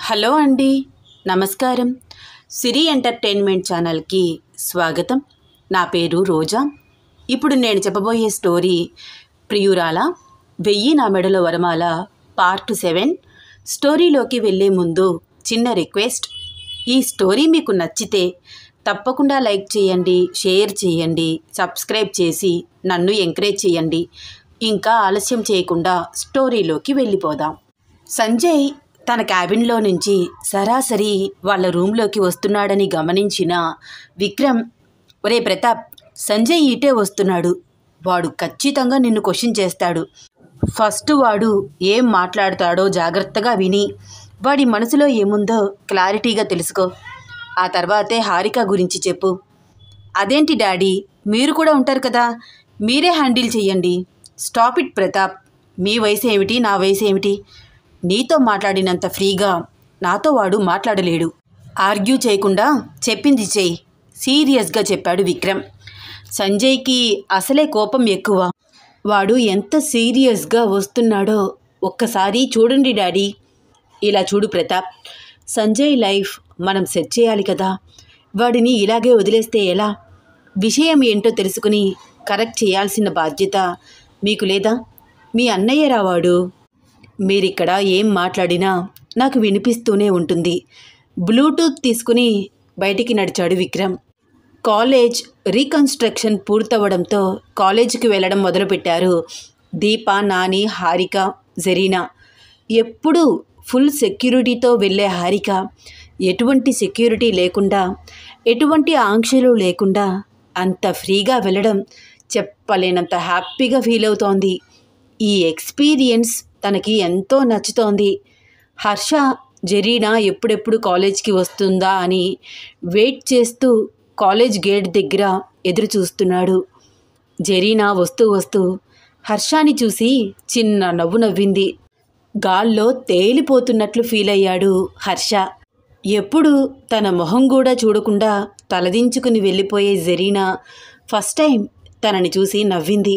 Hello అండి, నమస్కారం. సిరి entertainment ఛానల్కి స్వాగతం. నా పేరు రోజా. ఇప్పుడు నేను చెప్పబోయే స్టోరీ ప్రియురాల 1000 నా మెడలో వరమాల పార్ట్ 7. స్టోరీలోకి వెళ్ళే ముందు చిన్న రిక్వెస్ట్. ఈ స్టోరీ మీకు నచ్చితే తప్పకుండా లైక్ చేయండి, షేర్ చేయండి, సబ్స్క్రైబ్ చేసి నన్ను ఎంకరేజ్ చేయండి. ఇంకా ఆలస్యం చేయకుండా స్టోరీలోకి వెళ్ళిపోదాం. సంజయ్ తన క్యాబిన్లో నుంచి సరాసరి వాళ్ళ రూమ్లోకి వస్తున్నాడని గమనించిన విక్రమ్, ఒరే ప్రతాప్, సంజయ్ ఇటే వస్తున్నాడు, వాడు ఖచ్చితంగా నిన్ను క్వశ్చన్ చేస్తాడు. ఫస్ట్ వాడు ఏం మాట్లాడతాడో జాగ్రత్తగా విని వాడి మనసులో ఏముందో క్లారిటీగా తెలుసుకో. ఆ తర్వాతే హారిక గురించి చెప్పు. అదేంటి డాడీ, మీరు కూడా ఉంటారు కదా, మీరే హ్యాండిల్ చెయ్యండి. Stop it Pratap. మీ వయసు ఏమిటి, నా వయసు ఏమిటి? నీతో మాట్లాడినంత ఫ్రీగా నాతో వాడు మాట్లాడలేడు. ఆర్గ్యూ చేయకుండా చెప్పింది చెయ్యి, సీరియస్గా చెప్పాడు విక్రమ్. సంజయ్కి అసలే కోపం ఎక్కువ. వాడు ఎంత సీరియస్గా వస్తున్నాడో ఒక్కసారి చూడండి డాడీ. ఇలా చూడు ప్రతాప్, సంజయ్ లైఫ్ మనం సెట్ చేయాలి కదా, వాడిని ఇలాగే వదిలేస్తే ఎలా? విషయం ఏంటో తెలుసుకుని కరెక్ట్ చేయాల్సిన బాధ్యత మీకు లేదా? మీ అన్నయ్య రావాడు. మీరిక్కడ ఏం మాట్లాడినా నాకు వినిపిస్తూనే ఉంటుంది. బ్లూటూత్ తీసుకుని బయటికి నడిచాడు విక్రమ్. కాలేజ్ రీకన్స్ట్రక్షన్ పూర్తవడంతో కాలేజీకి వెళ్ళడం మొదలుపెట్టారు దీప, నాని, హారిక, జరీనా. ఎప్పుడూ ఫుల్ సెక్యూరిటీతో వెళ్ళే హారిక ఎటువంటి సెక్యూరిటీ లేకుండా, ఎటువంటి ఆంక్షలు లేకుండా అంత ఫ్రీగా వెళ్ళడం చెప్పలేనంత హ్యాపీగా ఫీల్ అవుతోంది. ఈ ఎక్స్పీరియన్స్ తనకి ఎంతో నచ్చుతోంది. హర్ష, జరీనా ఎప్పుడెప్పుడు కాలేజ్కి వస్తుందా అని వెయిట్ చేస్తూ కాలేజ్ గేట్ దగ్గర ఎదురు చూస్తున్నాడు. జరీనా వస్తూ వస్తూ హర్షాని చూసి చిన్న నవ్వు నవ్వింది. గాల్లో తేలిపోతున్నట్లు ఫీల్ అయ్యాడు హర్ష. ఎప్పుడు తన మొహం కూడా చూడకుండా తలదించుకుని వెళ్ళిపోయే జరీనా ఫస్ట్ టైం తనని చూసి నవ్వింది.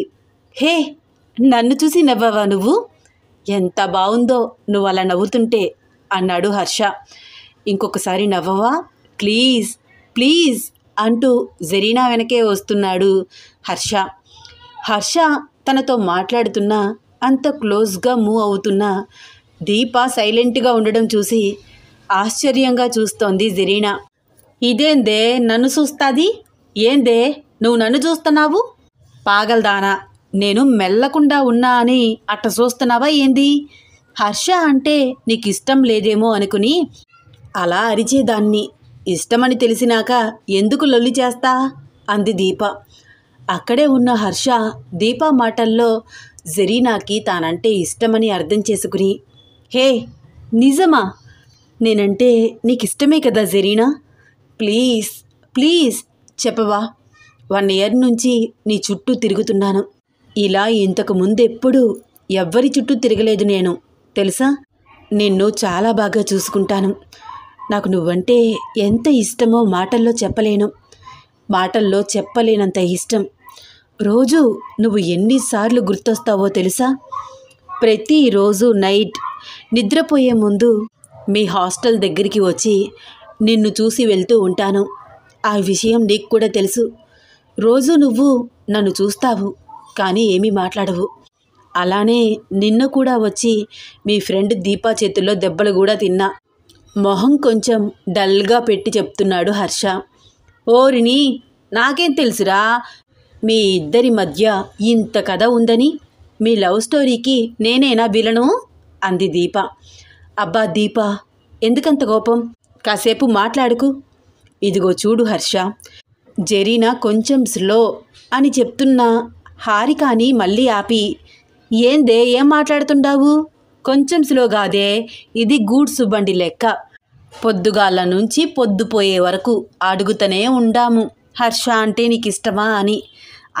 హే, నన్ను చూసి నవ్వావా నువ్వు? ఎంత బాగుందో నువ్వు అలా నవ్వుతుంటే అన్నాడు హర్ష. ఇంకొకసారి నవ్వవా ప్లీజ్ ప్లీజ్ అంటూ జరీనా వెనకే వస్తున్నాడు హర్ష. హర్ష తనతో మాట్లాడుతున్నా, అంత క్లోజ్గా మూవ్ అవుతున్నా దీప సైలెంట్గా ఉండడం చూసి ఆశ్చర్యంగా చూస్తోంది జరీనా. ఇదేందే నన్ను చూస్తాది? ఏందే నువ్వు నన్ను చూస్తున్నావు? పాగల్దానా, నేను మెల్లకుండా ఉన్నా అని అట్ట చూస్తున్నావా ఏంది? హర్ష అంటే నీకు ఇష్టం లేదేమో అనుకుని అలా అరిచేదాన్ని. ఇష్టమని తెలిసినాక ఎందుకు లొల్లి చేస్తా అంది దీప. అక్కడే ఉన్న హర్ష దీప మాటల్లో జరీనాకి తానంటే ఇష్టమని అర్థం చేసుకుని, హే నిజమా? నేనంటే నీకు ఇష్టమే కదా జరీనా? ప్లీజ్ ప్లీజ్ చెప్పవా? 1 ఇయర్ నుంచి నీ చుట్టూ తిరుగుతున్నాను. ఇలా ఇంతకు ముందెప్పుడు ఎవ్వరి చుట్టూ తిరగలేదు నేను, తెలుసా? నిన్ను చాలా బాగా చూసుకుంటాను. నాకు నువ్వంటే ఎంత ఇష్టమో మాటల్లో చెప్పలేను. మాటల్లో చెప్పలేనంత ఇష్టం. రోజు నువ్వు ఎన్నిసార్లు గుర్తొస్తావో తెలుసా? ప్రతిరోజు నైట్ నిద్రపోయే ముందు మీ హాస్టల్ దగ్గరికి వచ్చి నిన్ను చూసి వెళ్తూ ఉంటాను. ఆ విషయం నీకు కూడా తెలుసు. రోజు నువ్వు నన్ను చూస్తావు కానీ ఏమీ మాట్లాడవు. అలానే నిన్ను కూడా వచ్చి మీ ఫ్రెండ్ దీపా చేతుల్లో దెబ్బలు కూడా తిన్నా. మొహం కొంచెం డల్గా పెట్టి చెప్తున్నాడు హర్ష. ఓరిని, నాకేం తెలుసురా మీ ఇద్దరి మధ్య ఇంత కథ ఉందని? మీ లవ్ స్టోరీకి నేనేనా విలను అంది దీప. అబ్బా దీప, ఎందుకంత కోపం? కాసేపు మాట్లాడుకు. ఇదిగో చూడు హర్ష, జరీనా కొంచెం స్లో అని చెప్తున్నా హారికాని మళ్ళీ ఆపి, ఏందే ఏం మాట్లాడుతుండావు? కొంచెం స్లో కాదే, ఇది గూడ్స్ బండి లెక్క. పొద్దుగాల నుంచి పొద్దుపోయే వరకు అడుగుతూనే ఉండాము హర్ష అంటే నీకు ఇష్టమా అని.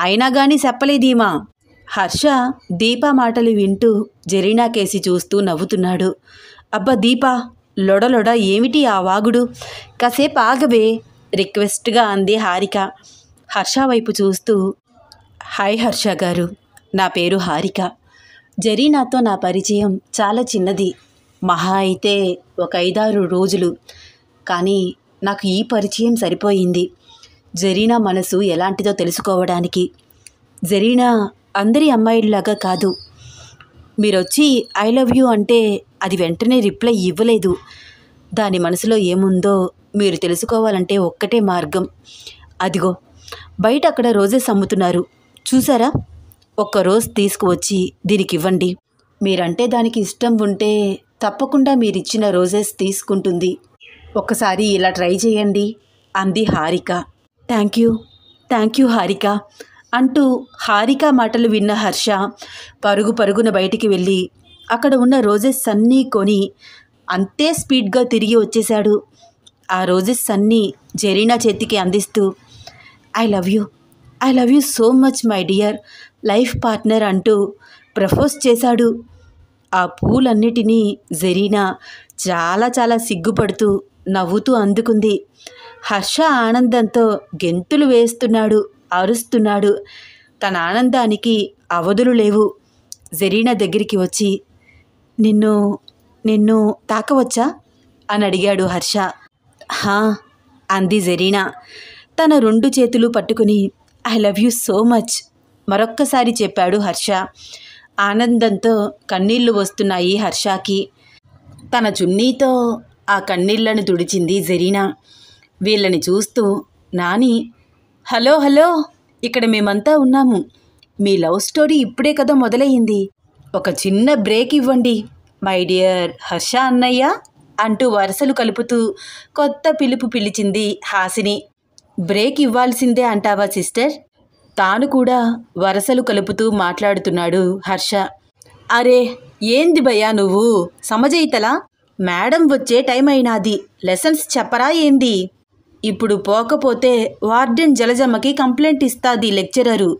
అయినా కానీ చెప్పలేదీమా. హర్ష దీప మాటలు వింటూ జరీనా కేసి చూస్తూ నవ్వుతున్నాడు. అబ్బా దీప, లొడలొడ ఏమిటి ఆ వాగుడు? కాసేపు ఆగవే రిక్వెస్ట్గా అంది హారిక హర్ష వైపు చూస్తూ. హాయ్ హర్ష గారు, నా పేరు హారిక. జరీనాతో నా పరిచయం చాలా చిన్నది. మహా అయితే ఒక 5-6 రోజులు. కానీ నాకు ఈ పరిచయం సరిపోయింది జరీనా మనసు ఎలాంటిదో తెలుసుకోవడానికి. జరీనా అందరి అమ్మాయిలాగా కాదు. మీరొచ్చి ఐ లవ్ యూ అంటే అది వెంటనే రిప్లై ఇవ్వలేదు. దాని మనసులో ఏముందో మీరు తెలుసుకోవాలంటే ఒక్కటే మార్గం. అదిగో బయట అక్కడ రోజెస్ అమ్ముతున్నారు చూసారా? ఒక్క రోజ్ తీసుకువచ్చి దీనికి ఇవ్వండి. మీరంటే దానికి ఇష్టం ఉంటే తప్పకుండా మీరిచ్చిన రోజెస్ తీసుకుంటుంది. ఒక్కసారి ఇలా ట్రై చేయండి అంది హారిక. థ్యాంక్ యూ హారిక అంటూ హారిక మాటలు విన్న హర్ష పరుగు పరుగున బయటికి వెళ్ళి అక్కడ ఉన్న రోజెస్ అన్నీ కొని అంతే స్పీడ్గా తిరిగి వచ్చేశాడు. ఆ రోజెస్ అన్నీ జరీనా చేతికి అందిస్తూ I love you so much my dear life partner అంటూ ప్రపోజ్ చేశాడు. ఆ పూలన్నిటినీ జరీనా చాలా చాలా సిగ్గుపడుతూ నవ్వుతూ అందుకుంది. హర్ష ఆనందంతో గెంతులు వేస్తున్నాడు, అరుస్తున్నాడు. తన ఆనందానికి అవధులు లేవు. జరీనా దగ్గరికి వచ్చి నిన్ను తాకవచ్చా అని అడిగాడు హర్ష. హా అంది జరీనా తన 2 చేతులు పట్టుకుని. I love you so much మరొక్కసారి చెప్పాడు హర్ష. ఆనందంతో కన్నీళ్లు వస్తున్నాయి హర్షకి. తన చున్నీతో ఆ కన్నీళ్లను తుడిచింది జరీనా. వీళ్ళని చూస్తూ నాని హలో ఇక్కడ మేమంతా ఉన్నాము. మీ లవ్ స్టోరీ ఇప్పుడే కదా మొదలయ్యింది. ఒక చిన్న బ్రేక్ ఇవ్వండి మై డియర్ హర్ష అన్నయ్య అంటూ వరుసలు కలుపుతూ కొత్త పిలుపు పిలిచింది హాసిని. బ్రేక్ ఇవ్వాల్సిందే అంటావా సిస్టర్? తాను కూడా వరసలు కలుపుతూ మాట్లాడుతున్నాడు హర్ష. అరే ఏంది భయ్యా నువ్వు సమజయితలా? మేడం వచ్చే టైం అయినాది, లెసన్స్ చెప్పరా ఏంది? ఇప్పుడు పోకపోతే వార్డెన్ జలజమ్మకి కంప్లైంట్ ఇస్తాది లెక్చరరు.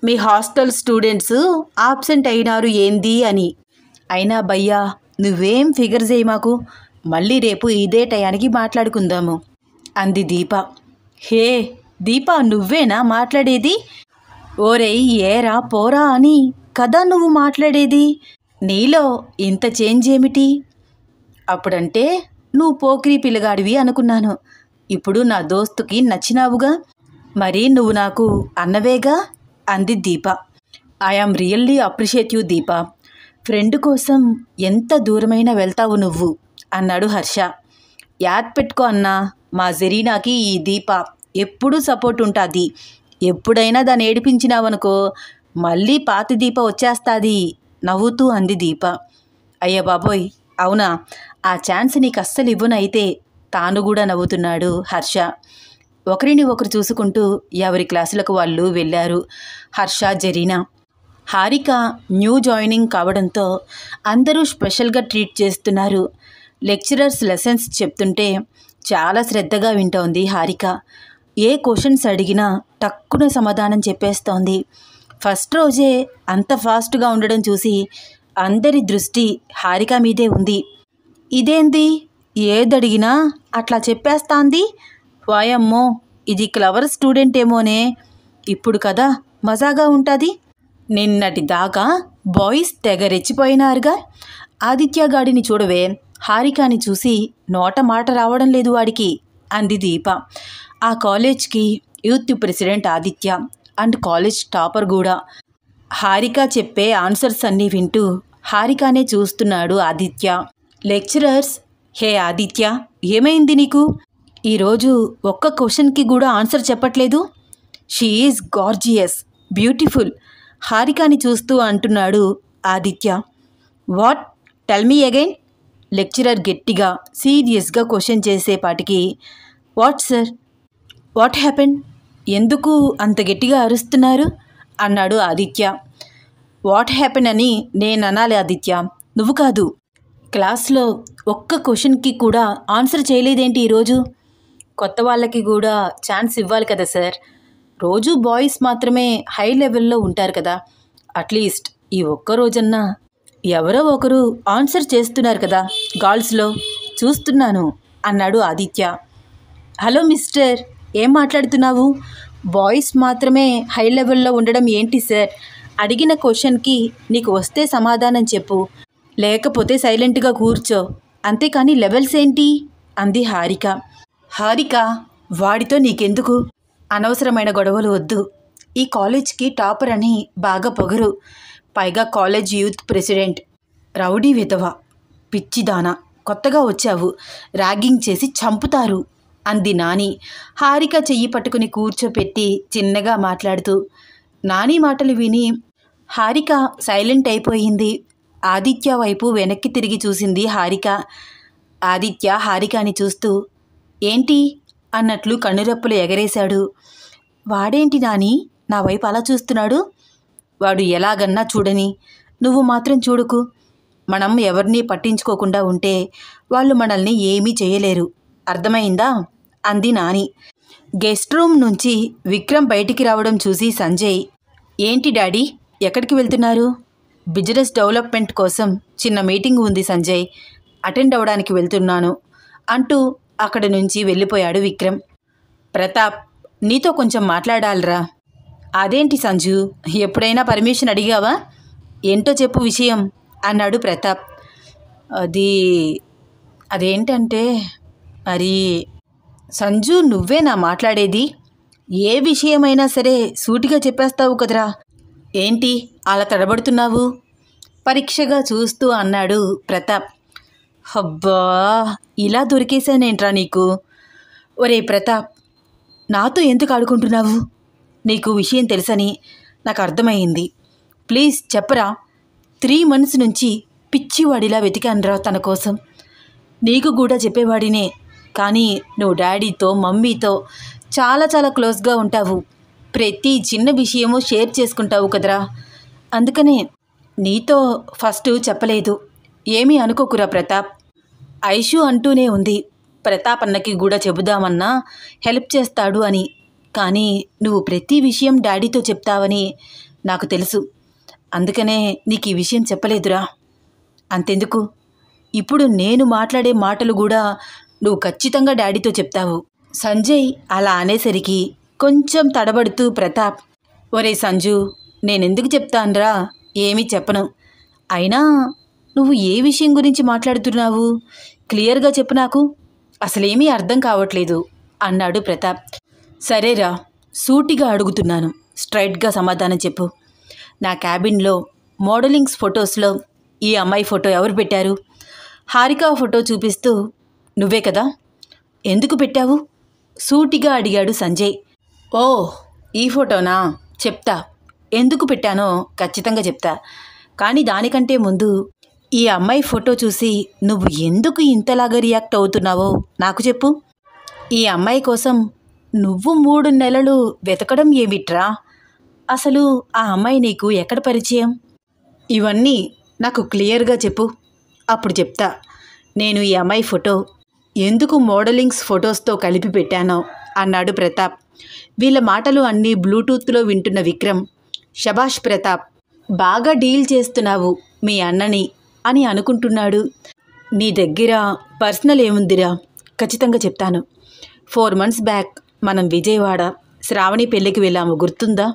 మీ హాస్టల్ స్టూడెంట్స్ ఆబ్సెంట్ అయినారు ఏంది అని. అయినా భయ్యా నువ్వేం ఫిగర్ చేయి మాకు, మళ్ళీ రేపు ఇదే టయానికి మాట్లాడుకుందాము అంది దీప. హే దీప నువ్వేనా మాట్లాడేది? ఓరేయ్ ఏరా పోరా అని కదా నువ్వు మాట్లాడేది. నీలో ఇంత చేంజ్ ఏమిటి? అప్పుడంటే నువ్వు పోకిరి పిల్లగాడివి అనుకున్నాను. ఇప్పుడు నా దోస్తుకి నచ్చినావుగా, మరి నువ్వు నాకు అన్నవేగా అంది Deepa. I am really appreciate you Deepa. Friend కోసం ఎంత దూరమైనా వెళ్తావు నువ్వు అన్నాడు హర్ష. యాద్ పెట్టుకో అన్నా, మా జరీనాకి ఈ దీప ఎప్పుడూ సపోర్ట్ ఉంటుంది. ఎప్పుడైనా దాన్ని ఏడిపించినావనుకో మళ్ళీ పాతి దీప వచ్చేస్తాది నవ్వుతూ అంది దీప. అయ్య బాబోయ్ అవునా, ఆ ఛాన్స్ నీకు అస్సలు ఇవ్వనైతే తాను కూడా నవ్వుతున్నాడు హర్ష. ఒకరిని ఒకరు చూసుకుంటూ ఎవరి క్లాసులకు వాళ్ళు వెళ్ళారు హర్ష జరీనా. హారిక న్యూ జాయినింగ్ కావడంతో అందరూ స్పెషల్గా ట్రీట్ చేస్తున్నారు. లెక్చరర్స్ లెసన్స్ చెప్తుంటే చాలా శ్రద్ధగా వింటోంది హారిక. ఏ క్వశ్చన్స్ అడిగినా టక్కున సమాధానం చెప్పేస్తోంది. ఫస్ట్ రోజే అంత ఫాస్ట్గా ఉండడం చూసి అందరి దృష్టి హారిక మీదే ఉంది. ఇదేంది ఏదడిగినా అట్లా చెప్పేస్తాంది, వాయమ్మో ఇది క్లవర్ స్టూడెంట్ ఏమోనే, ఇప్పుడు కదా మజాగా ఉంటుంది. నిన్నటి దాకా బాయ్స్ తెగ రెచ్చిపోయినారుగా. ఆదిత్యగాడిని చూడవే, హారికాని చూసి నోట మాట రావడం లేదు వాడికి అంది దీప. ఆ కాలేజ్కి youth president Aditya and college topper కూడా. హారిక చెప్పే ఆన్సర్స్ అన్నీ వింటూ హారికానే చూస్తున్నాడు ఆదిత్య. లెక్చరర్స్ హే ఆదిత్య ఏమైంది నీకు? ఈరోజు ఒక్క క్వశ్చన్కి కూడా ఆన్సర్ చెప్పట్లేదు. షీ ఈజ్ గార్జియస్ బ్యూటిఫుల్ హారికాని చూస్తూ అంటున్నాడు Aditya. What tell me again? Lecturer గట్టిగా సీరియస్గా క్వశ్చన్ చేసేపాటికి వాట్ సార్, వాట్ హ్యాపెన్, ఎందుకు అంత గట్టిగా అరుస్తున్నారు అన్నాడు ఆదిత్య. వాట్ హ్యాపెన్ అని నేను అనాలి ఆదిత్య, నువ్వు కాదు. క్లాస్లో ఒక్క క్వశ్చన్కి కూడా ఆన్సర్ చేయలేదేంటి ఈరోజు? కొత్త వాళ్ళకి కూడా ఛాన్స్ ఇవ్వాలి కదా సార్. రోజు బాయ్స్ మాత్రమే హై లెవెల్లో ఉంటారు కదా, అట్లీస్ట్ ఈ ఒక్క రోజన్నా ఎవరో ఒకరు ఆన్సర్ చేస్తున్నారు కదా గర్ల్స్లో, చూస్తున్నాను అన్నాడు ఆదిత్య. హలో మిస్టర్, ఏం మాట్లాడుతున్నావు? బాయ్స్ మాత్రమే హై లెవెల్లో ఉండడం ఏంటి సార్? అడిగిన క్వశ్చన్కి నీకు వస్తే సమాధానం చెప్పు, లేకపోతే సైలెంట్గా కూర్చో, అంతేకాని లెవెల్స్ ఏంటి అంది హారిక. హారిక, వాడితో నీకెందుకు? అనవసరమైన గొడవలు వద్దు. ఈ కాలేజ్కి టాపర్ అని బాగా పొగరు. పైగా కాలేజ్ యూత్ ప్రెసిడెంట్. రౌడీ విధవ, పిచ్చిదానా, కొత్తగా వచ్చావు, ర్యాగింగ్ చేసి చంపుతారు అంది నాని హారిక చెయ్యి పట్టుకుని కూర్చోపెట్టి చిన్నగా మాట్లాడుతూ. నాని మాటలు విని హారిక సైలెంట్ అయిపోయింది. ఆదిత్య వైపు వెనక్కి తిరిగి చూసింది హారిక. ఆదిత్య హారికని చూస్తూ ఏంటి అన్నట్లు కన్నురెప్పలు ఎగరేశాడు. వాడేంటి నాని నా వైపు అలా చూస్తున్నాడు? వాడు ఎలాగన్నా చూడని, నువ్వు మాత్రం చూడకు. మనం ఎవరినీ పట్టించుకోకుండా ఉంటే వాళ్ళు మనల్ని ఏమీ చేయలేరు, అర్థమైందా అంది నాని. గెస్ట్ రూమ్ నుంచి విక్రమ్ బయటికి రావడం చూసి సంజయ్, ఏంటి డాడీ ఎక్కడికి వెళ్తున్నారు? బిజినెస్ డెవలప్మెంట్ కోసం చిన్న మీటింగ్ ఉంది సంజయ్, అటెండ్ అవ్వడానికి వెళ్తున్నాను అంటూ అక్కడి నుంచి వెళ్ళిపోయాడు విక్రమ్. ప్రతాప్, నీతో కొంచెం మాట్లాడాలిరా. అదేంటి సంజు, ఎప్పుడైనా పర్మిషన్ అడిగావా? ఏంటో చెప్పు విషయం అన్నాడు ప్రతాప్. అదేంటంటే మరి సంజు, నువ్వేనా మాట్లాడేది? ఏ విషయమైనా సరే సూటిగా చెప్పేస్తావు కదరా, ఏంటి అలా తడబడుతున్నావు? పరీక్షగా చూస్తూ అన్నాడు ప్రతాప్. అబ్బా, ఇలా దొరికేశానేంట్రా నీకు? ఒరే ప్రతాప్, నాతో ఎందుకు ఆడుకుంటున్నావు? నీకు విషయం తెలుసని నాకు అర్థమైంది. ప్లీజ్ చెప్పరా. 3 months నుంచి పిచ్చివాడిలా వెతికానురా తన కోసం. నీకు కూడా చెప్పేవాడినే, కానీ నువ్వు డాడీతో మమ్మీతో చాలా చాలా క్లోజ్గా ఉంటావు. ప్రతి చిన్న విషయము షేర్ చేసుకుంటావు కదరా, అందుకనే నీతో ఫస్ట్ చెప్పలేదు. ఏమీ అనుకోకురా ప్రతాప్. ఐషు అంటూనే ఉంది ప్రతాప్ అన్నకి కూడా చెబుదామన్నా హెల్ప్ చేస్తాడు అని. కానీ నువ్వు ప్రతి విషయం డాడీతో చెప్తావని నాకు తెలుసు, అందుకనే నీకు ఈ విషయం చెప్పలేదురా. అంతెందుకు, ఇప్పుడు నేను మాట్లాడే మాటలు కూడా నువ్వు ఖచ్చితంగా డాడీతో చెప్తావు. సంజయ్ అలా అనేసరికి కొంచెం తడబడుతూ ప్రతాప్, ఒరే సంజు, నేనెందుకు చెప్తానురా, ఏమీ చెప్పను. అయినా నువ్వు ఏ విషయం గురించి మాట్లాడుతున్నావు? క్లియర్గా చెప్పు, నాకు అసలేమీ అర్థం కావట్లేదు అన్నాడు ప్రతాప్. సరేరా, సూటిగా అడుగుతున్నాను, స్ట్రైట్గా సమాధానం చెప్పు. నా క్యాబిన్లో మోడలింగ్స్ ఫొటోస్లో ఈ అమ్మాయి ఫోటో ఎవరు పెట్టారు? హారిక ఫోటో చూపిస్తూ, నువ్వే కదా. ఎందుకు పెట్టావు? సూటిగా అడిగాడు సంజయ్. ఓ, ఈ ఫోటోనా? చెప్తా, ఎందుకు పెట్టానో ఖచ్చితంగా చెప్తా. కానీ దానికంటే ముందు ఈ అమ్మాయి ఫోటో చూసి నువ్వు ఎందుకు ఇంతలాగా రియాక్ట్ అవుతున్నావో నాకు చెప్పు. ఈ అమ్మాయి కోసం నువ్వు 3 నెలలు వెతకడం ఏమిట్రా? అసలు ఆ అమ్మాయి నీకు ఎక్కడ పరిచయం? ఇవన్నీ నాకు క్లియర్గా చెప్పు, అప్పుడు చెప్తా నేను ఈ అమ్మాయి ఫోటో ఎందుకు మోడలింగ్స్ ఫొటోస్తో కలిపి పెట్టానో అన్నాడు ప్రతాప్. వీళ్ళ మాటలు అన్నీ బ్లూటూత్లో వింటున్న విక్రమ్, శభాష్ ప్రతాప్, బాగా డీల్ చేస్తున్నావు మీ అన్నని అని అనుకుంటున్నాడు. నీ దగ్గర పర్సనల్ ఏముందిరా? ఖచ్చితంగా చెప్తాను. 4 months బ్యాక్ మనం విజయవాడ శ్రావణి పెళ్ళికి వెళ్ళాము, గుర్తుందా?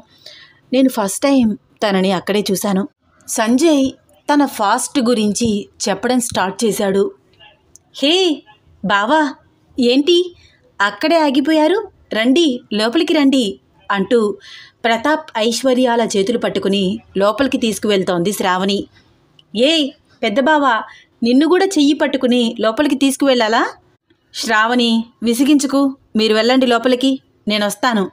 నేను ఫస్ట్ టైం తనని అక్కడే చూశాను. సంజయ్ తన ఫాస్ట్ గురించి చెప్పడం స్టార్ట్ చేశాడు. హే బావా, ఏంటి అక్కడే ఆగిపోయారు? రండి, లోపలికి రండి అంటూ ప్రతాప్ ఐశ్వర్యాల చేతులు పట్టుకుని లోపలికి తీసుకువెళ్తోంది శ్రావణి. ఏయ్ పెద్ద బావా, నిన్ను కూడా చెయ్యి పట్టుకుని లోపలికి తీసుకువెళ్ళాలా? శ్రావణి, విసిగించుకు, మీరు వెళ్ళండి లోపలికి, నేను వస్తాను.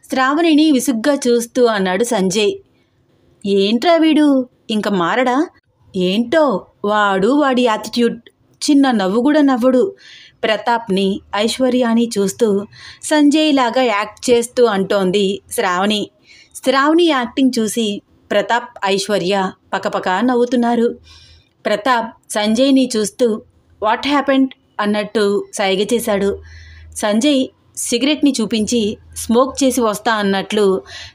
శ్రావణిని విసుగ్గా చూస్తూ అన్నాడు సంజయ్. ఏంట్రా వీడు ఇంక మారడా? ఏంటో వాడి యాటిట్యూడ్. చిన్న నవ్వు కూడా నవ్వడు. ప్రతాప్ని ఐశ్వర్యాని చూస్తూ సంజయ్ లాగా యాక్ట్ చేస్తూ అంటోంది శ్రావణి. శ్రావణి యాక్టింగ్ చూసి ప్రతాప్ ఐశ్వర్య పకపక నవ్వుతున్నారు. ప్రతాప్ సంజయ్ని చూస్తూ వాట్ హ్యాపెండ్ అన్నట్టు సైగ చేశాడు. సంజయ్ సిగరెట్ని చూపించి స్మోక్ చేసి వస్తా అన్నట్లు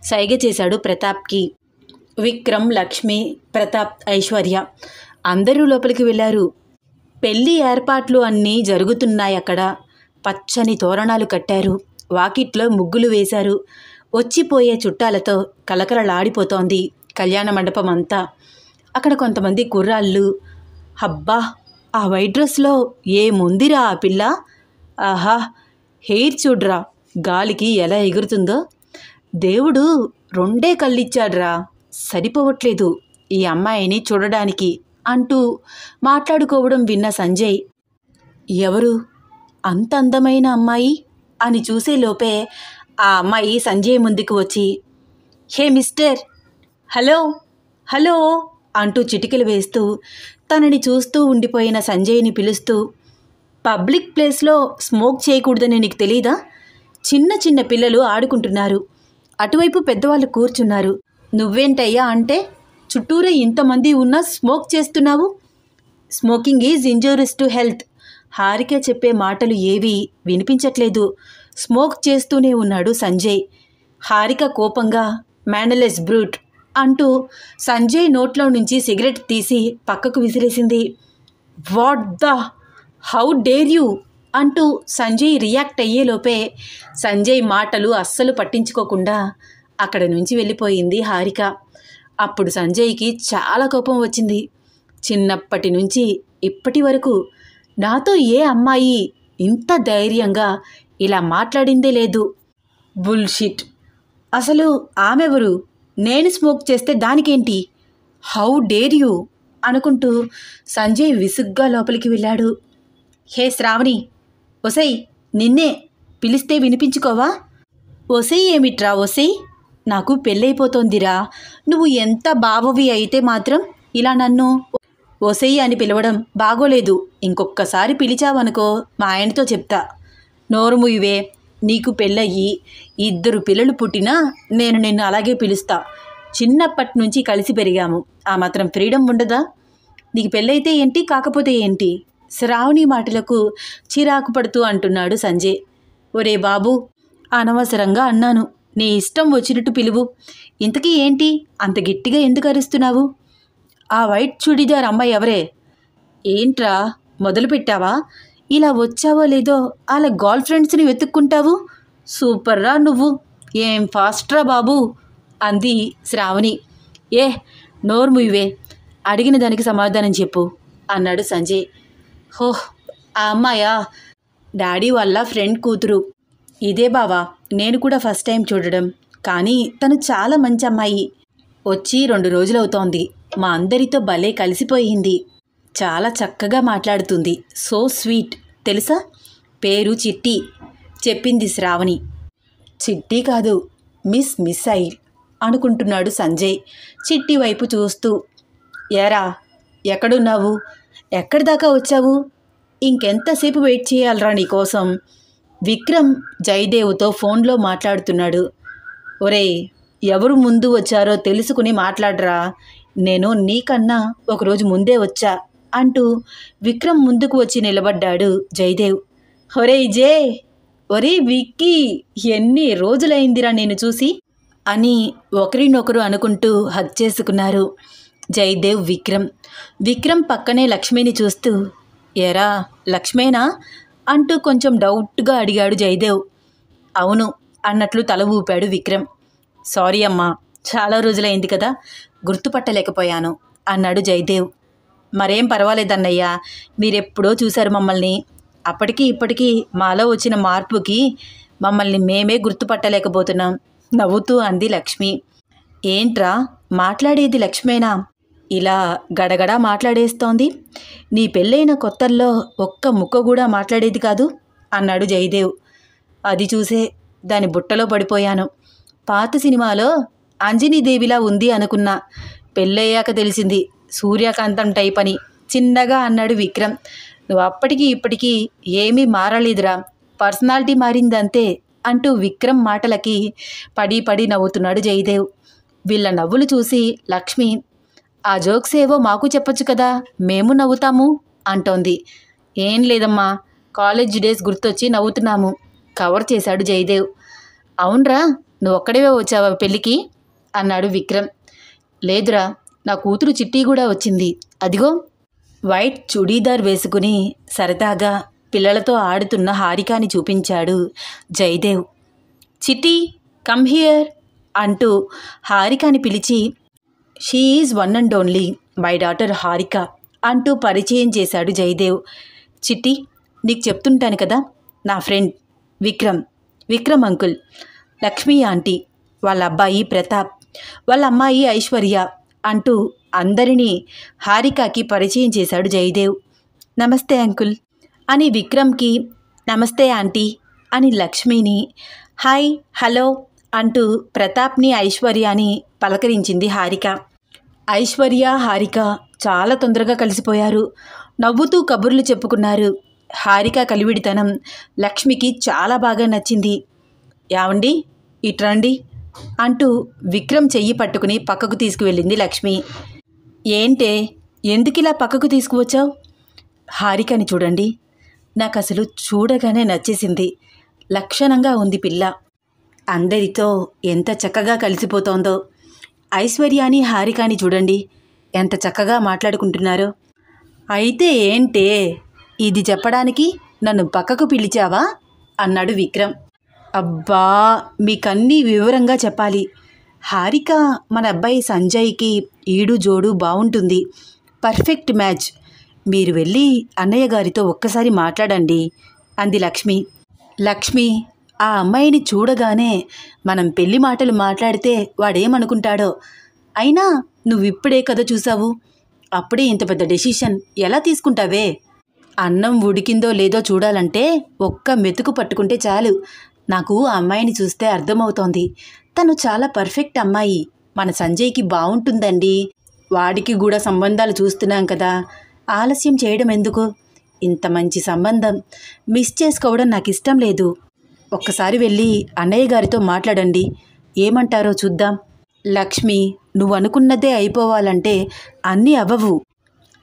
సైగ చేశాడు ప్రతాప్కి. విక్రమ్, లక్ష్మి, ప్రతాప్, ఐశ్వర్య అందరూ లోపలికి వెళ్ళారు. పెళ్లి ఏర్పాట్లు అన్నీ జరుగుతున్నాయి అక్కడ. పచ్చని తోరణాలు కట్టారు, వాకిట్లో ముగ్గులు వేశారు. వచ్చిపోయే చుట్టాలతో కలకలలాడిపోతోంది కళ్యాణ మండపం అంతా. అక్కడ కొంతమంది కుర్రాళ్ళు అబ్బా, ఆ వైట్ డ్రెస్లో ఏముందిరా ఆ పిల్ల! ఆహా, హెయిర్ చూడ్రా గాలికి ఎలా ఎగురుతుందో. దేవుడు రెండే కళ్ళిచ్చాడ్రా, సరిపోవట్లేదు ఈ అమ్మాయిని చూడడానికి అంటూ మాట్లాడుకోవడం విన్న సంజయ్, ఎవరు అంత అందమైన అమ్మాయి అని చూసేలోపే ఆ అమ్మాయి సంజయ్ ముందుకు వచ్చి, హే మిస్టర్, హలో హలో అంటూ చిటికెలు వేస్తూ తనని చూస్తూ ఉండిపోయిన సంజయ్ని పిలుస్తూ, పబ్లిక్ ప్లేస్లో స్మోక్ చేయకూడదని నీకు తెలీదా? చిన్న చిన్న పిల్లలు ఆడుకుంటున్నారు, అటువైపు పెద్దవాళ్ళు కూర్చున్నారు, నువ్వేంటయ్యా అంటే చుట్టూరా ఇంతమంది ఉన్నా స్మోక్ చేస్తున్నావు. Smoking is injurious to health. Harika చెప్పే మాటలు ఏవీ వినిపించట్లేదు. స్మోక్ చేస్తూనే ఉన్నాడు సంజయ్. హారిక కోపంగా మేనలెస్ బ్రూట్ అంటూ సంజయ్ నోట్లో నుంచి సిగరెట్ తీసి పక్కకు విసిరేసింది. What the how dare you అంటూ సంజయ్ రియాక్ట్ అయ్యేలోపే సంజయ్ మాటలు అస్సలు పట్టించుకోకుండా అక్కడి నుంచి వెళ్ళిపోయింది హారిక. అప్పుడు సంజయ్కి చాలా కోపం వచ్చింది. చిన్నప్పటి నుంచి ఇప్పటి వరకు నాతో ఏ అమ్మాయి ఇంత ధైర్యంగా ఇలా మాట్లాడిందే లేదు. బుల్షిట్. అసలు ఆమెవరు? నేను స్మోక్ చేస్తే దానికేంటి? హౌ డేర్ యూ అనుకుంటూ సంజయ్ విసుగ్గా లోపలికి వెళ్ళాడు. హే శ్రావణి, ఒసై, నిన్నే పిలిస్తే వినిపించుకోవా? ఒసై ఏమిట్రా ఒసై? నాకు పెళ్ళైపోతోందిరా. నువ్వు ఎంత బావవి అయితే మాత్రం ఇలా నన్ను ఒసై అని పిలవడం బాగోలేదు. ఇంకొక్కసారి పిలిచావనుకో మా ఆయనతో చెప్తా. నోరు ముయ్యవే. నీకు పెళ్ళయ్యి 2 పిల్లలు పుట్టినా నేను నిన్ను అలాగే పిలుస్తా. చిన్నప్పటి నుంచి కలిసి పెరిగాము, ఆ మాత్రం ఫ్రీడమ్ ఉండదా? నీకు పెళ్ళైతే ఏంటి, కాకపోతే ఏంటి? శ్రావణి మాటలకు చిరాకు పడుతూ అంటున్నాడు సంజయ్. ఒరే బాబు, అనవసరంగా అన్నాను. నీ ఇష్టం వచ్చినట్టు పిలువు. ఇంతకీ ఏంటి అంత గట్టిగా ఎందుకు అరుస్తున్నావు? ఆ వైట్ చుడీదార్ అమ్మాయి ఎవరే? ఏంట్రా మొదలుపెట్టావా? ఇలా వచ్చావో లేదో అలా గర్ల్ ఫ్రెండ్స్ని వెతుక్కుంటావు. సూపర్రా నువ్వు, ఏం ఫాస్ట్రా బాబు అంది శ్రావణి. ఏ నోరు ముయ్యవే, అడిగిన దానికి సమాధానం చెప్పు అన్నాడు సంజయ్. హోహ్, ఆ అమ్మాయా? డాడీ వాళ్ళ ఫ్రెండ్ కూతురు. ఇదే బావా, నేను కూడా ఫస్ట్ టైం చూడడం. కానీ తను చాలా మంచి అమ్మాయి. వచ్చి 2 రోజులవుతోంది. మా అందరితో భలే కలిసిపోయింది. చాలా చక్కగా మాట్లాడుతుంది. So sweet. తెలుసా? పేరు చిట్టి చెప్పింది శ్రావణి. చిట్టి కాదు, మిస్ మిస్సైల్ అనుకుంటున్నాడు సంజయ్ చిట్టి వైపు చూస్తూ. ఏరా, ఎక్కడున్నావు? ఎక్కడి దాకా వచ్చావు? ఇంకెంతసేపు వెయిట్ చేయాలరా నీకోసం? విక్రమ్ జయదేవ్తో ఫోన్లో మాట్లాడుతున్నాడు. ఒరేయ్, ఎవరు ముందు వచ్చారో తెలుసుకుని మాట్లాడరా. నేను నీకన్నా ఒకరోజు ముందే వచ్చా అంటూ విక్రమ్ ముందుకు వచ్చి నిలబడ్డాడు జయదేవ్. ఒరేయ్ జే, ఒరే విక్కీ, ఎన్ని రోజులైందిరా నేను చూసి అని ఒకరినొకరు అనుకుంటూ హగ్ చేసుకున్నారు జయదేవ్ విక్రమ్. విక్రమ్ పక్కనే లక్ష్మిని చూస్తూ, ఎరా లక్ష్మేనా అంటూ కొంచెం డౌట్గా అడిగాడు జయదేవ్. అవును అన్నట్లు తల ఊపాడు విక్రమ్. సారీ అమ్మా, చాలా రోజులైంది కదా, గుర్తుపట్టలేకపోయాను అన్నాడు జయదేవ్. మరేం పర్వాలేదన్నయ్యా, మీరెప్పుడో చూశారు మమ్మల్ని. అప్పటికి ఇప్పటికీ మాలో వచ్చిన మార్పుకి మమ్మల్ని మేమే గుర్తుపట్టలేకపోతున్నాం నవ్వుతూ అంది లక్ష్మి. ఏంట్రా మాట్లాడేది లక్ష్మేనా? ఇలా గడగడా మాట్లాడేస్తోంది. నీ పెళ్ళైన కొత్తల్లో ఒక్క ముక్క కూడా మాట్లాడేది కాదు అన్నాడు జయదేవ్. అది చూసే దాని బుట్టలో పడిపోయాను. పాత సినిమాలో అంజనీదేవిలా ఉంది అనుకున్నా. పెళ్ళయ్యాక తెలిసింది సూర్యకాంతం టైప్ అని చిన్నగా అన్నాడు విక్రమ్. నువ్వు అప్పటికి ఇప్పటికీ ఏమీ మారలేదురా, పర్సనాలిటీ మారిందంతే అంటూ విక్రమ్ మాటలకి పడి పడి నవ్వుతున్నాడు జయదేవ్. వీళ్ళ నవ్వులు చూసి లక్ష్మి, ఆ జోక్స్ ఏవో మాకు చెప్పొచ్చు కదా, మేము నవ్వుతాము అంటోంది. ఏం లేదమ్మా, కాలేజ్ డేస్ గుర్తొచ్చి నవ్వుతున్నాము కవర్ చేశాడు జయదేవ్. అవునరా, నువ్వు ఒక్కడేవే వచ్చావా పెళ్ళికి అన్నాడు విక్రమ్. లేదురా, నా కూతురు చిట్టి కూడా వచ్చింది. అదిగో. వైట్ చుడీదార్ వేసుకుని సరదాగా పిల్లలతో ఆడుతున్న హారికాని చూపించాడు జయదేవ్. చిట్టి కమ్ హియర్ అంటూ హారికాని పిలిచి, she is one and only my daughter Harika అంటూ పరిచయం చేశాడు జయదేవ్. చిట్టి, నీకు చెప్తుంటాను కదా, నా friend Vikram uncle, Lakshmi aunty, వాళ్ళ అబ్బాయి ప్రతాప్, వాళ్ళ అమ్మాయి ఐశ్వర్య అంటూ అందరినీ హారికకి పరిచయం చేశాడు జయదేవ్. నమస్తే అంకుల్ అని విక్రమ్కి, నమస్తే ఆంటీ అని లక్ష్మిని, హాయ్ హలో అంటూ ప్రతాప్ని ఐశ్వర్యాని పలకరించింది హారిక. ఐశ్వర్య హారిక చాలా తొందరగా కలిసిపోయారు. నవ్వుతూ కబుర్లు చెప్పుకున్నారు. హారిక కలివిడితనం లక్ష్మికి చాలా బాగా నచ్చింది. యావండి ఇట్రండి అంటూ విక్రమ్ చెయ్యి పట్టుకుని పక్కకు తీసుకువెళ్ళింది లక్ష్మి. ఏంటే, ఎందుకిలా పక్కకు తీసుకువచ్చావు? హారికని చూడండి, నాకు అసలు చూడగానే నచ్చేసింది. లక్షణంగా ఉంది పిల్ల. అందరితో ఎంత చక్కగా కలిసిపోతోందో. ఐశ్వర్యాని హారికాని చూడండి, ఎంత చక్కగా మాట్లాడుకుంటున్నారో. అయితే ఏంటే, ఇది చెప్పడానికి నన్ను పక్కకు పిలిచావా అన్నాడు విక్రమ్. అబ్బా, మీకన్నీ వివరంగా చెప్పాలి. హారిక మన అబ్బాయి సంజయ్కి ఈడు జోడు బాగుంటుంది, పర్ఫెక్ట్ మ్యాచ్. మీరు వెళ్ళి అన్నయ్య గారితో ఒక్కసారి మాట్లాడండి అంది లక్ష్మి. లక్ష్మి, ఆ అమ్మాయిని చూడగానే మనం పెళ్లి మాటలు మాట్లాడితే వాడేమనుకుంటాడో. అయినా నువ్విప్పుడే కదా చూసావు, అప్పుడే ఇంత పెద్ద డెసిషన్ ఎలా తీసుకుంటావే? అన్నం ఉడికిందో లేదో చూడాలంటే ఒక్క మెతుకు పట్టుకుంటే చాలు. నాకు ఆ అమ్మాయిని చూస్తే అర్థమవుతోంది. తను చాలా పర్ఫెక్ట్ అమ్మాయి. మన సంజయ్కి బాగుంటుందండి. వాడికి కూడా సంబంధాలు చూస్తున్నాం కదా, ఆలస్యం చేయడం ఎందుకు? ఇంత మంచి సంబంధం మిస్ చేసుకోవడం నాకు ఇష్టం లేదు. ఒక్కసారి వెళ్ళి అన్నయ్య గారితో మాట్లాడండి, ఏమంటారో చూద్దాం. లక్ష్మి, నువ్వు అనుకున్నదే అయిపోవాలంటే అన్నీ అవ్వవు.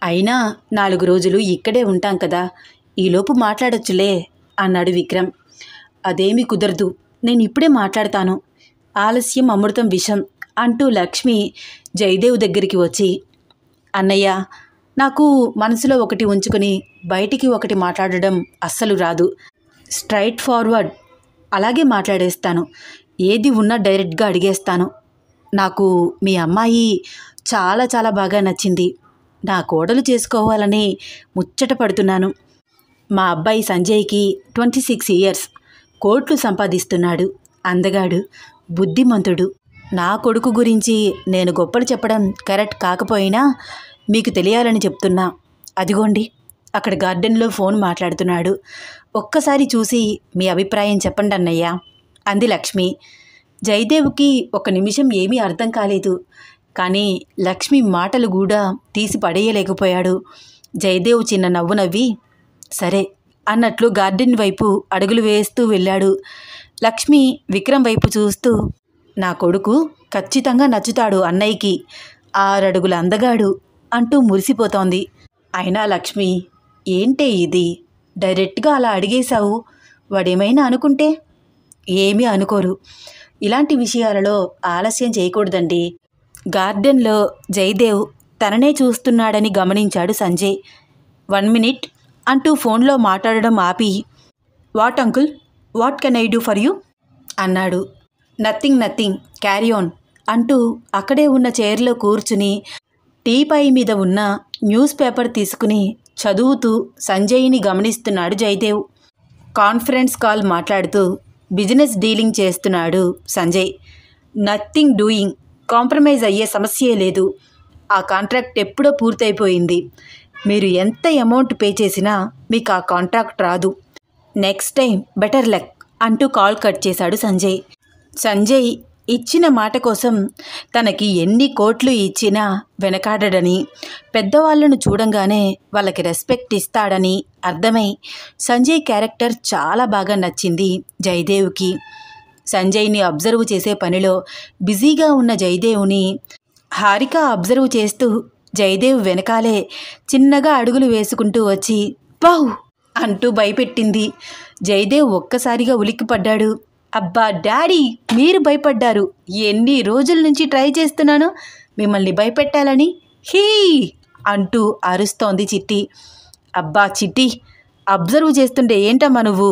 అయినా 4 రోజులు ఇక్కడే ఉంటాం కదా, ఈలోపు మాట్లాడొచ్చులే అన్నాడు విక్రమ్. అదేమీ కుదరదు, నేను ఇప్పుడే మాట్లాడతాను. ఆలస్యం అమృతం విషం అంటూ లక్ష్మి జయదేవ్ దగ్గరికి వచ్చి, అన్నయ్య, నాకు మనసులో ఒకటి ఉంచుకొని బయటికి ఒకటి మాట్లాడడం అస్సలు రాదు. స్ట్రైట్ ఫార్వర్డ్ అలాగే మాట్లాడేస్తాను. ఏది ఉన్నా డైరెక్ట్గా అడిగేస్తాను. నాకు మీ అమ్మాయి చాలా చాలా బాగా నచ్చింది. నా కోడలు చేసుకోవాలని ముచ్చట పడుతున్నాను. మా అబ్బాయి సంజయ్కి 26 ఇయర్స్, కోట్లు సంపాదిస్తున్నాడు, అందగాడు, బుద్ధిమంతుడు. నా కొడుకు గురించి నేను గొప్పలు చెప్పడం కరెక్ట్ కాకపోయినా మీకు తెలియాలని చెప్తున్నా. అదిగోండి అక్కడ గార్డెన్లో ఫోన్ మాట్లాడుతున్నాడు. ఒక్కసారి చూసి మీ అభిప్రాయం చెప్పండి అన్నయ్య అంది లక్ష్మి. జయదేవ్కి ఒక నిమిషం ఏమీ అర్థం కాలేదు. కానీ లక్ష్మి మాటలు కూడా తీసి పడేయలేకపోయాడు. జయదేవ్ చిన్న నవ్వు నవ్వి సరే అన్నట్లు గార్డెన్ వైపు అడుగులు వేస్తూ వెళ్ళాడు. లక్ష్మి విక్రమ్ వైపు చూస్తూ, నా కొడుకు ఖచ్చితంగా నచ్చుతాడు అన్నయ్యకి, 6 అడుగుల అందగాడు అంటూ మురిసిపోతోంది. అయినా లక్ష్మి, ఏంటే ఇది, డైరెక్ట్గా అలా అడిగేశావు? వాడేమైనా అనుకుంటే? ఏమీ అనుకోరు. ఇలాంటి విషయాలలో ఆలస్యం చేయకూడదండి. గార్డెన్లో జయదేవ్ తననే చూస్తున్నాడని గమనించాడు సంజయ్. 1 మినిట్ అంటూ ఫోన్లో మాట్లాడడం ఆపి, what uncle, what can I do for you అన్నాడు. నథింగ్, క్యారీ ఆన్ అంటూ అక్కడే ఉన్న చైర్లో కూర్చుని టీపాయి మీద ఉన్న న్యూస్ పేపర్ తీసుకుని చదువుతూ సంజయ్ని గమనిస్తున్నాడు జయదేవ్. కాన్ఫరెన్స్ కాల్ మాట్లాడుతూ బిజినెస్ డీలింగ్ చేస్తున్నాడు సంజయ్. నథింగ్ డూయింగ్, కాంప్రమైజ్ అయ్యే సమస్యే లేదు. ఆ కాంట్రాక్ట్ ఎప్పుడో పూర్తయిపోయింది. మీరు ఎంత అమౌంట్ పే చేసినా మీకు ఆ కాంట్రాక్ట్ రాదు. నెక్స్ట్ టైం బెటర్ లక్ అంటూ కాల్ కట్ చేశాడు సంజయ్. సంజయ్ ఇచ్చిన మాట కోసం తనకి ఎన్ని కోట్లు ఇచ్చినా వెనకాడడని, పెద్దవాళ్లను చూడంగానే వాళ్ళకి రెస్పెక్ట్ ఇస్తాడని అర్థమై సంజయ్ క్యారెక్టర్ చాలా బాగా నచ్చింది జయదేవ్కి. సంజయ్ని అబ్జర్వ్ చేసే పనిలో బిజీగా ఉన్న జయదేవ్ని హారిక అబ్జర్వ్ చేస్తూ జయదేవ్ వెనకాలే చిన్నగా అడుగులు వేసుకుంటూ వచ్చి వావ్ అంటూ భయపెట్టింది. జయదేవ్ ఒక్కసారిగా ఉలిక్కిపడ్డాడు. అబ్బా డాడీ, మీరు భయపడ్డారు. ఎన్ని రోజుల నుంచి ట్రై చేస్తున్నాను మిమ్మల్ని భయపెట్టాలని. హీ అంటూ అరుస్తోంది చిట్టి. అబ్బా చిట్టి, అబ్జర్వ్ చేస్తుంటే ఏంటమ్మా నువ్వు?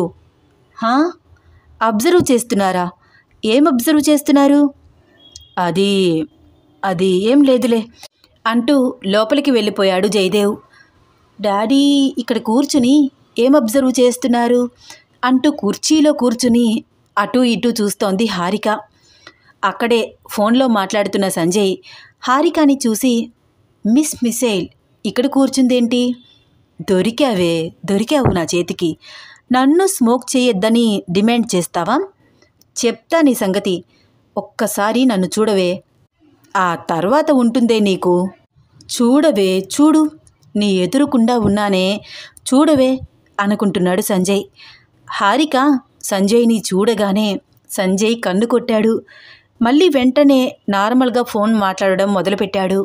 అబ్జర్వ్ చేస్తున్నారా? ఏం అబ్జర్వ్ చేస్తున్నారు? అది ఏం లేదులే అంటూ లోపలికి వెళ్ళిపోయాడు జయదేవ్. డాడీ ఇక్కడ కూర్చుని ఏం అబ్జర్వ్ చేస్తున్నారు అంటూ కుర్చీలో కూర్చుని అటూ ఇటూ చూస్తోంది హారిక. అక్కడే ఫోన్లో మాట్లాడుతున్న సంజయ్ హారికని చూసి, మిస్ మిసైల్ ఇక్కడ కూర్చుందేంటి? దొరికావు నా చేతికి. నన్ను స్మోక్ చేయొద్దని డిమాండ్ చేస్తావా? చెప్తా నీ సంగతి. ఒక్కసారి నన్ను చూడవే, ఆ తర్వాత ఉంటుందే నీకు. చూడు, నీ ఎదురుకుండా ఉన్నానే, చూడవే అనుకుంటున్నాడు సంజయ్. హారిక సంజయ్ని చూడగానే సంజయ్ కన్ను కొట్టాడు. మళ్ళీ వెంటనే నార్మల్గా ఫోన్ మాట్లాడడం మొదలుపెట్టాడు.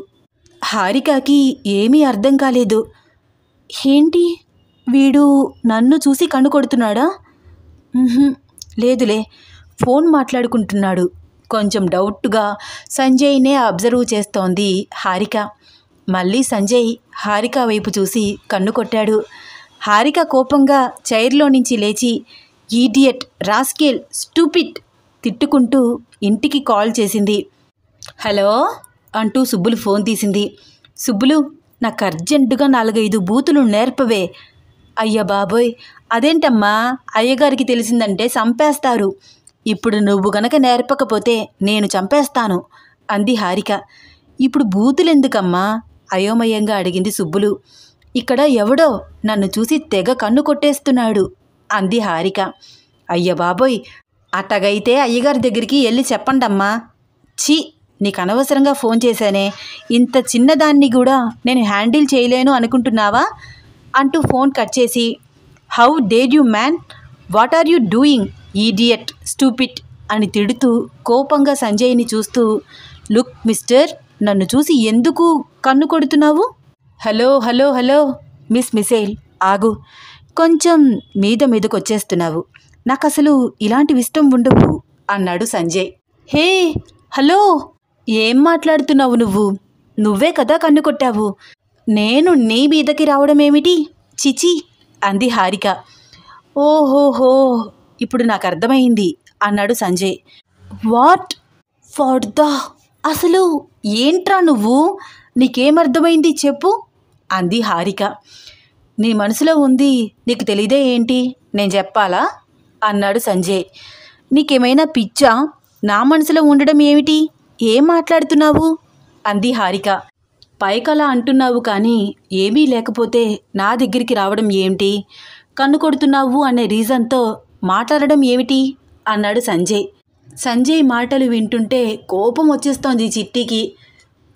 హారికకి ఏమీ అర్థం కాలేదు. ఏంటి, వీడు నన్ను చూసి కన్ను కొడుతున్నాడా? లేదులే, ఫోన్ మాట్లాడుకుంటున్నాడు. కొంచెం డౌట్గా సంజయ్నే అబ్జర్వ్ చేస్తోంది హారిక. మళ్ళీ సంజయ్ హారిక వైపు చూసి కన్ను కొట్టాడు. హారిక కోపంగా చైర్లో నుంచి లేచి, ఈడియట్, రాస్కేల్, స్టూపిడ్ తిట్టుకుంటూ ఇంటికి కాల్ చేసింది. హలో అంటూ సుబ్బులు ఫోన్ తీసింది. సుబ్బులు, నాకు అర్జెంటుగా 4-5 బూతులు నేర్పవే. అయ్య బాబోయ్, అదేంటమ్మా, అయ్యగారికి తెలిసిందంటే చంపేస్తారు. ఇప్పుడు నువ్వు గనక నేర్పకపోతే నేను చంపేస్తాను అంది హారిక. ఇప్పుడు బూతులెందుకమ్మా అయోమయంగా అడిగింది సుబ్బులు. ఇక్కడ ఎవడో నన్ను చూసి తెగ కన్ను కొట్టేస్తున్నాడు అంది హారిక. అయ్య బాబోయ్, అట్టగైతే అయ్యగారి దగ్గరికి వెళ్ళి చెప్పండమ్మా. ఛీ, నీకు అనవసరంగా ఫోన్ చేశానే, ఇంత చిన్నదాన్ని కూడా నేను హ్యాండిల్ చేయలేను అనుకుంటున్నావా అంటూ ఫోన్ కట్ చేసి, how dare you man, what are you doing, idiot, stupid అని తిడుతూ కోపంగా సంజయ్ని చూస్తూ, లుక్ మిస్టర్, నన్ను చూసి ఎందుకు కన్ను కొడుతున్నావు? హలో మిస్ మిసైల్, ఆగు, కొంచెం మీదకొచ్చేస్తున్నావు. నాకు అసలు ఇలాంటివి ఇష్టం ఉండవు అన్నాడు సంజయ్. హే హలో, ఏం మాట్లాడుతున్నావు నువ్వు? నువ్వే కదా కన్ను కొట్టావు, నేను నీ మీదకి రావడం ఏమిటి? చిచి అంది హారిక. ఓహోహో, ఇప్పుడు నాకు అర్థమైంది అన్నాడు సంజయ్. వాట్ ఫర్ ద, అసలు ఏంట్రా నువ్వు, నీకేమర్థమైంది చెప్పు అంది హారిక. నీ మనసులో ఉంది నీకు తెలీదే ఏంటి, నేను చెప్పాలా అన్నాడు సంజయ్. నీకేమైనా పిచ్చా? నా మనసులో ఉండడం ఏమిటి, ఏం మాట్లాడుతున్నావు అంది హారిక. పైకలా అంటున్నావు కానీ ఏమీ లేకపోతే నా దగ్గరికి రావడం ఏమిటి, కన్ను కొడుతున్నావు అనే రీజన్తో మాట్లాడడం ఏమిటి అన్నాడు సంజయ్. సంజయ్ మాటలు వింటుంటే కోపం వచ్చేస్తోంది చిట్టికి.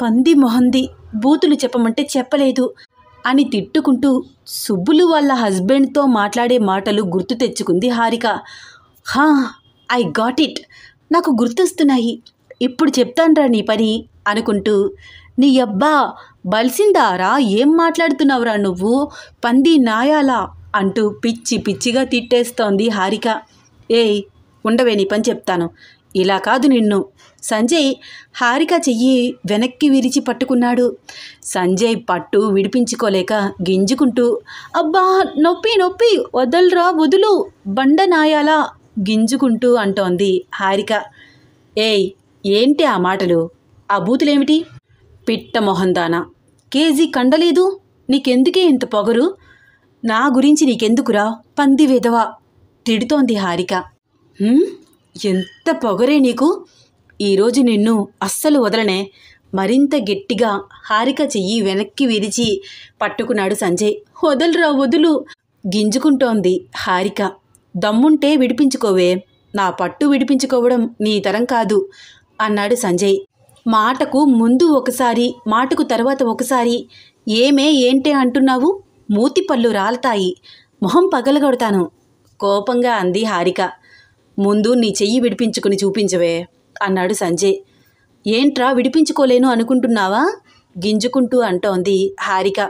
పంది మొహంది, బూతులు చెప్పమంటే చెప్పలేదు అని తిట్టుకుంటూ సుబ్బులు వాళ్ళ హస్బెండ్తో మాట్లాడే మాటలు గుర్తు తెచ్చుకుంది హారిక. హా, ఐ గాట్ ఇట్, నాకు గుర్తొస్తున్నాయి, ఇప్పుడు చెప్తాన్రా నీ పని అనుకుంటూ, నీ అబ్బా బలిసిందారా, ఏం మాట్లాడుతున్నావురా నువ్వు, పంది నాయాలా అంటూ పిచ్చి పిచ్చిగా తిట్టేస్తోంది హారిక. ఏయ్ ఉండవే, నీ పని చెప్తాను, ఇలా కాదు నిన్ను. సంజయ్ హారిక చెయ్యి వెనక్కి విరిచి పట్టుకున్నాడు. సంజయ్ పట్టు విడిపించుకోలేక గింజుకుంటూ, అబ్బా నొప్పి, వదలరా వదులు, బండ నాయాలా గింజుకుంటూ అంటోంది హారిక. ఏయ్ ఏంటి ఆ మాటలు, ఆ బూతులేమిటి? పిట్ట మొహందానా, కేజీ కండలేదు, నీకెందుకే ఇంత పొగరు, నా గురించి నీకెందుకురా పంది వెధవా తిడుతోంది హారిక. ఎంత పొగరే నీకు, ఈరోజు నిన్ను అస్సలు వదలనే. మరింత గట్టిగా హారిక చెయ్యి వెనక్కి విరిచి పట్టుకున్నాడు సంజయ్. వదలరా వదులు గింజుకుంటోంది హారిక. దమ్ముంటే విడిపించుకోవే, నా పట్టు విడిపించుకోవడం నీ తరం కాదు అన్నాడు సంజయ్. మాటకు ముందు ఒకసారి, మాటకు తర్వాత ఒకసారి ఏమే ఏంటే అంటున్నావు, మూతి పళ్ళు రాలతాయి, మొహం పగలగొడతాను కోపంగా అంది హారిక. ముందు నీ చెయ్యి విడిపించుకుని చూపించవే అన్నాడు సంజయ్. ఏంట్రా విడిపించుకోలేను అనుకుంటున్నావా గింజుకుంటూ అంటోంది హారిక.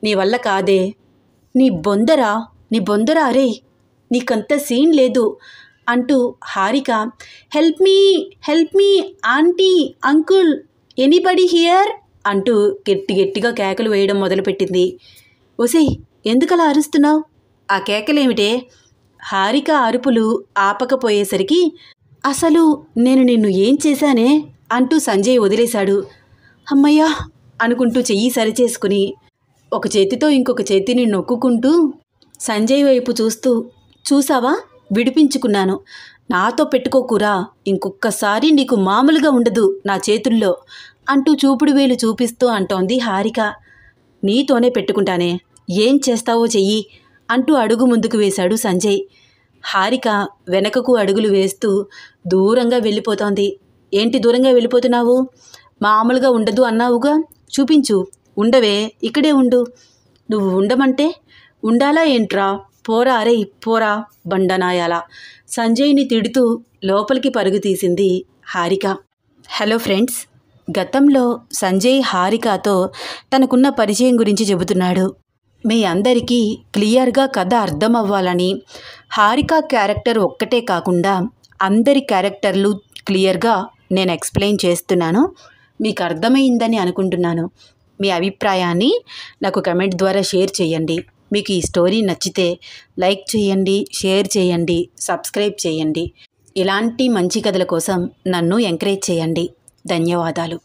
నీ వల్ల కాదే, నీ బొందరా అరే, నీకంత సీన్ లేదు అంటూ Harika help me aunty, uncle, anybody here అంటూ గట్టిగా కేకలు వేయడం మొదలుపెట్టింది. ఒసేయ్ ఎందుకలా అరుస్తున్నావు, ఆ కేకలేమిటే? హారిక అరుపులు ఆపకపోయేసరికి, అసలు నేను నిన్ను ఏం చేశానే అంటూ సంజయ్ వదిలేశాడు. అమ్మయ్యా అనుకుంటూ చెయ్యి సరిచేసుకుని, ఒక చేతితో ఇంకొక చేతిని నొక్కుకుంటూ సంజయ్ వైపు చూస్తూ, చూసావా, విడిపించుకున్నాను. నాతో పెట్టుకోకురా, ఇంకొక్కసారి నీకు మామూలుగా ఉండదు నా చేతుల్లో అంటూ చూపుడు వేలు చూపిస్తూ అంటోంది హారిక. నీతోనే పెట్టుకుంటానే, ఏం చేస్తావో చెయ్యి అంటూ అడుగు ముందుకు వేశాడు సంజయ్. హారిక వెనకకు అడుగులు వేస్తూ దూరంగా వెళ్ళిపోతోంది. ఏంటి దూరంగా వెళ్ళిపోతున్నావు? మామూలుగా ఉండదు అన్నావుగా, చూపించు. ఉండవే, ఇక్కడే ఉండు. నువ్వు ఉండమంటే ఉండాలా ఏంట్రా? పోరా, అరే పోరా బండనాయాల సంజయ్ని తిడుతూ లోపలికి పరుగు తీసింది హారిక. హలో ఫ్రెండ్స్, గతంలో సంజయ్ హారికతో తనకున్న పరిచయం గురించి చెబుతున్నాడు. మీ అందరికీ క్లియర్గా కథ అర్థం అవ్వాలని హారిక క్యారెక్టర్ ఒక్కటే కాకుండా అందరి క్యారెక్టర్లు క్లియర్గా నేను ఎక్స్ప్లెయిన్ చేస్తున్నాను. మీకు అర్థమైందని అనుకుంటున్నాను. మీ అభిప్రాయాన్ని నాకు కమెంట్ ద్వారా షేర్ చేయండి. మీకు ఈ స్టోరీ నచ్చితే లైక్ చేయండి, షేర్ చేయండి, సబ్స్క్రైబ్ చేయండి. ఇలాంటి మంచి కథల కోసం నన్ను ఎంకరేజ్ చేయండి. ధన్యవాదాలు.